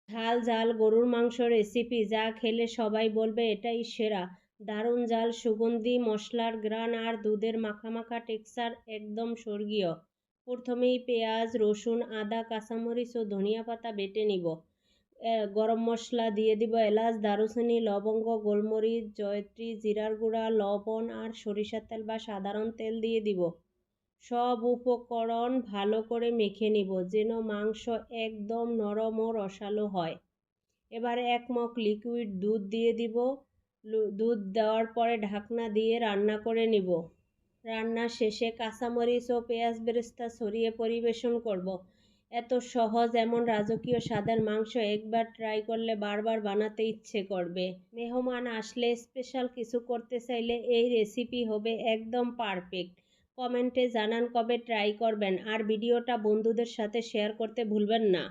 ঝাল ঝাল গরুর মাংস রেসিপি, যা খেলে সবাই বলবে এটাই সেরা। দারুণ ঝাল, সুগন্ধি, মশলার ঘ্রাণ আর দুধের মাখা মাখা টেক্সচার একদম স্বর্গীয়। প্রথমেই পেঁয়াজ, রসুন, আদা, কাঁচামরিচ ও ধনিয়া পাতা বেটে নিব। গরম মশলা দিয়ে দিব, এলাচ, দারুচিনি, লবঙ্গ, গোলমরিচ, জয়ত্রী, জিরার গুঁড়া, লবণ আর সরিষার তেল বা সাধারণ তেল দিয়ে দিব। সব উপকরণ ভালো করে মেখে নিব যেন মাংস একদম নরম ও রসালো হয়। এবার 1 মগ লিকুইড দুধ দিয়ে দিব। দুধ দেওয়ার পরে ঢাকনা দিয়ে রান্না করে নিব। রান্না শেষে কাঁচামরিচ ও পেঁয়াজ বেরেস্তা ছড়িয়ে পরিবেশন করব। এত সহজ এমন রাজকীয় স্বাদের মাংস একবার ট্রাই করলে বারবার বানাতে ইচ্ছে করবে। মেহমান আসলে স্পেশাল কিছু করতে চাইলে এই রেসিপি হবে একদম পারফেক্ট। কমেন্টে জানান কবে ট্রাই করবেন আর ভিডিওটা বন্ধুদের সাথে শেয়ার করতে ভুলবেন না।